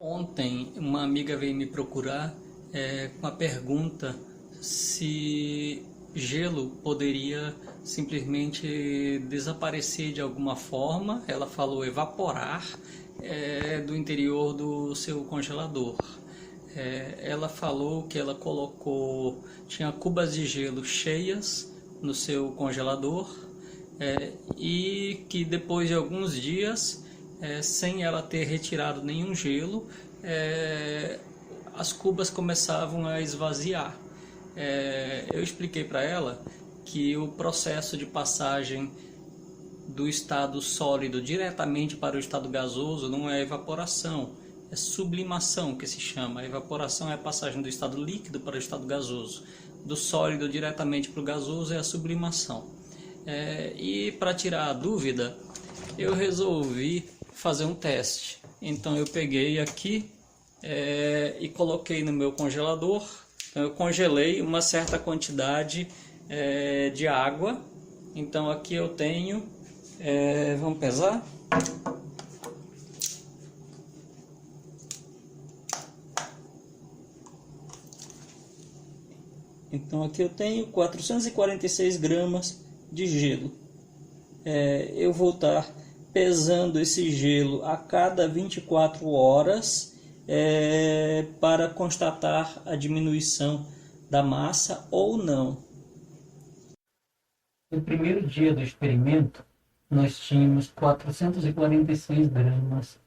Ontem, uma amiga veio me procurar com a pergunta se gelo poderia simplesmente desaparecer de alguma forma. Ela falou evaporar do interior do seu congelador. Ela falou que ela tinha cubas de gelo cheias no seu congelador e que depois de alguns dias, sem ela ter retirado nenhum gelo, as cubas começavam a esvaziar. Eu expliquei para ela que o processo de passagem do estado sólido diretamente para o estado gasoso não é evaporação, é sublimação que se chama. A evaporação é a passagem do estado líquido para o estado gasoso. Do sólido diretamente para o gasoso é a sublimação. E para tirar a dúvida, eu resolvi fazer um teste. Então eu peguei aqui e coloquei no meu congelador. Então eu congelei uma certa quantidade de água. Então aqui eu tenho, vamos pesar? Então aqui eu tenho 446 gramas de gelo. Eu vou estar pesando esse gelo a cada 24 horas para constatar a diminuição da massa ou não. No primeiro dia do experimento, nós tínhamos 446 gramas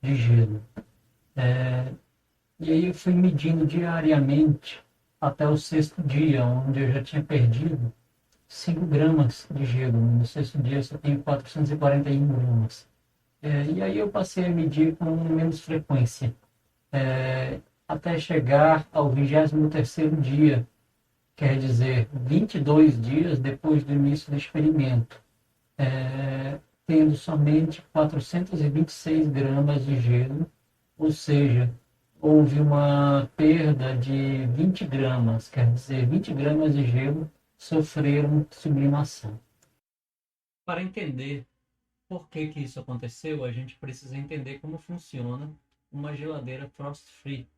de gelo. E aí eu fui medindo diariamente até o sexto dia, onde eu já tinha perdido 5 gramas de gelo. No sexto dia eu só tenho 441 gramas. E aí eu passei a medir com menos frequência, até chegar ao 23º dia, quer dizer, 22 dias depois do início do experimento, tendo somente 426 gramas de gelo, ou seja, houve uma perda de 20 gramas, quer dizer, 20 gramas de gelo sofreram sublimação. Para entender por que isso aconteceu, a gente precisa entender como funciona uma geladeira frost-free,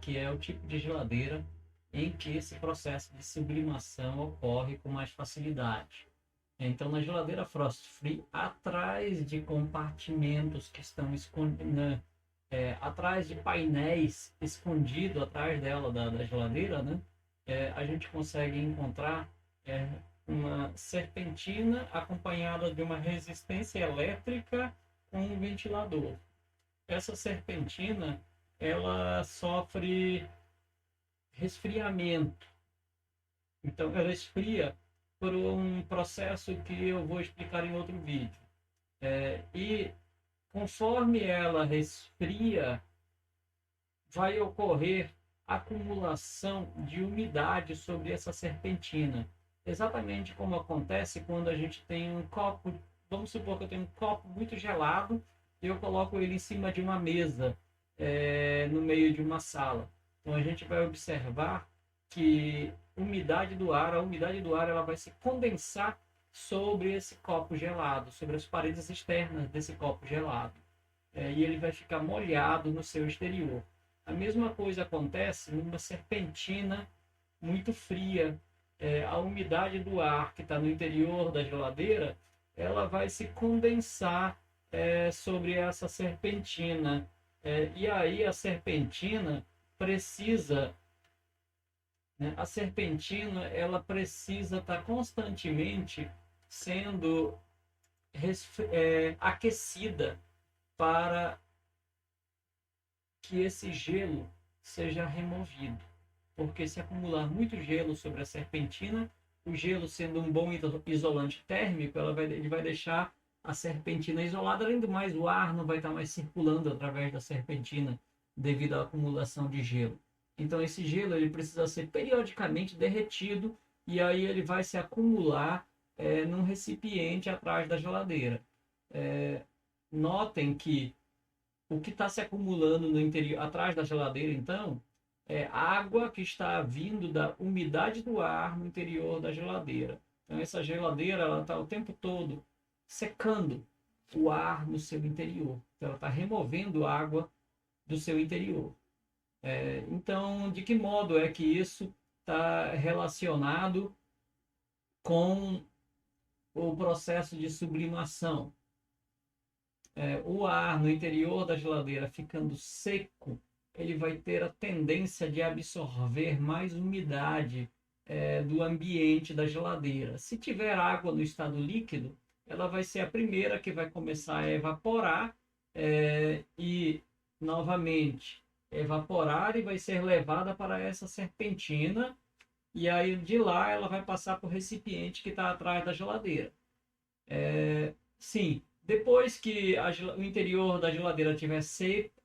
que é o tipo de geladeira em que esse processo de sublimação ocorre com mais facilidade. Então, na geladeira frost-free, atrás de compartimentos que estão escondidos, atrás de painéis escondidos atrás dela, da geladeira, né? A gente consegue encontrar uma serpentina acompanhada de uma resistência elétrica com um ventilador. Essa serpentina, ela sofre resfriamento. Então, ela esfria por um processo que eu vou explicar em outro vídeo. E conforme ela resfria, vai ocorrer acumulação de umidade sobre essa serpentina. Exatamente como acontece quando a gente tem um copo, vamos supor que eu tenho um copo muito gelado e eu coloco ele em cima de uma mesa, no meio de uma sala. Então a gente vai observar que a umidade do ar ela vai se condensar sobre esse copo gelado, sobre as paredes externas desse copo gelado. E ele vai ficar molhado no seu exterior. A mesma coisa acontece numa serpentina muito fria. A umidade do ar que está no interior da geladeira, ela vai se condensar sobre essa serpentina. E aí a serpentina precisa, né, ela precisa estar constantemente sendo aquecida para que esse gelo seja removido. Porque se acumular muito gelo sobre a serpentina, o gelo sendo um bom isolante térmico, ele vai deixar a serpentina isolada. Além do mais, o ar não vai estar mais circulando através da serpentina devido à acumulação de gelo. Então esse gelo ele precisa ser periodicamente derretido e aí ele vai se acumular num recipiente atrás da geladeira. Notem que o que está se acumulando no interior, atrás da geladeira, então, é água que está vindo da umidade do ar no interior da geladeira. Então, essa geladeira ela está o tempo todo secando o ar no seu interior. Então, ela está removendo água do seu interior. Então, de que modo é que isso está relacionado com o processo de sublimação? O ar no interior da geladeira ficando seco, ele vai ter a tendência de absorver mais umidade do ambiente da geladeira. Se tiver água no estado líquido, ela vai ser a primeira que vai começar a evaporar e novamente evaporar e vai ser levada para essa serpentina, e aí de lá ela vai passar para o recipiente que está atrás da geladeira. Sim, depois que o interior da geladeira estiver seco,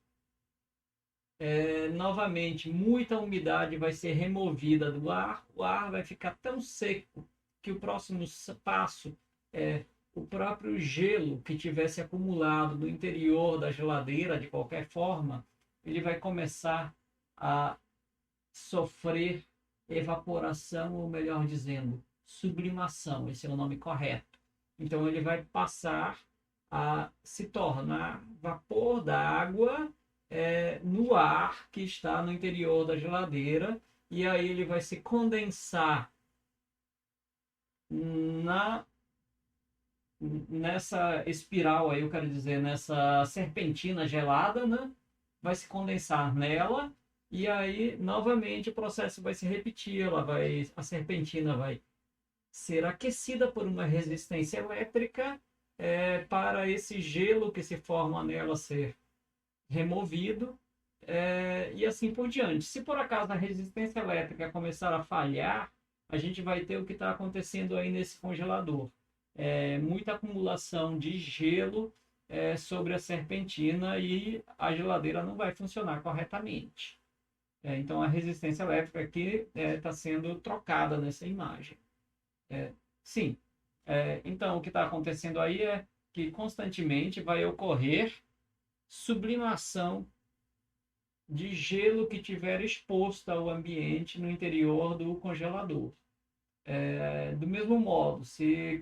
novamente muita umidade vai ser removida do ar, o ar vai ficar tão seco que o próximo passo é o próprio gelo que tivesse acumulado no interior da geladeira, de qualquer forma, ele vai começar a sofrer evaporação, ou melhor dizendo, sublimação, esse é o nome correto. Então ele vai passar a se tornar vapor da água no ar que está no interior da geladeira, e aí ele vai se condensar nessa espiral aí, eu quero dizer, nessa serpentina gelada, né? Vai se condensar nela, e aí novamente o processo vai se repetir, a serpentina vai ser aquecida por uma resistência elétrica para esse gelo que se forma nela ser removido, e assim por diante. Se por acaso a resistência elétrica começar a falhar, a gente vai ter o que está acontecendo aí nesse congelador. Muita acumulação de gelo sobre a serpentina, e a geladeira não vai funcionar corretamente. Então a resistência elétrica aqui está sendo trocada nessa imagem. Sim. Então o que está acontecendo aí é que constantemente vai ocorrer sublimação de gelo que tiver exposto ao ambiente no interior do congelador. Do mesmo modo, se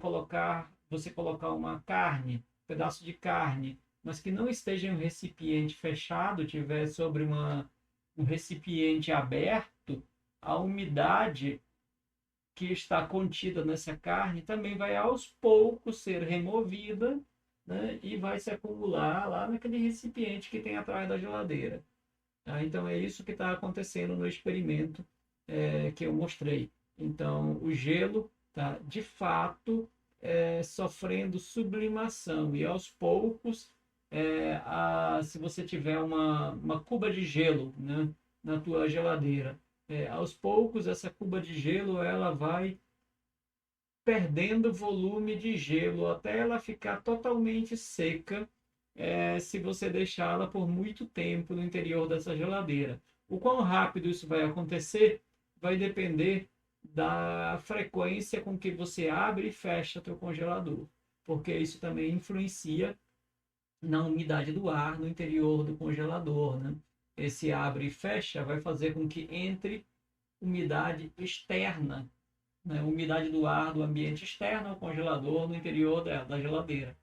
você colocar uma carne, um pedaço de carne, mas que não esteja em um recipiente fechado, tiver sobre um recipiente aberto, a umidade que está contida nessa carne também vai aos poucos ser removida, né, e vai se acumular lá naquele recipiente que tem atrás da geladeira. Então é isso que está acontecendo no experimento que eu mostrei. Então o gelo está de fato sofrendo sublimação, e aos poucos, se você tiver uma cuba de gelo, né, na tua geladeira, aos poucos essa cuba de gelo ela vai perdendo volume de gelo até ela ficar totalmente seca, se você deixá-la por muito tempo no interior dessa geladeira. O quão rápido isso vai acontecer vai depender da frequência com que você abre e fecha teu congelador, porque isso também influencia na umidade do ar no interior do congelador, né? Esse abre e fecha vai fazer com que entre umidade externa, né? Umidade do ar do ambiente externo ao congelador no interior da geladeira.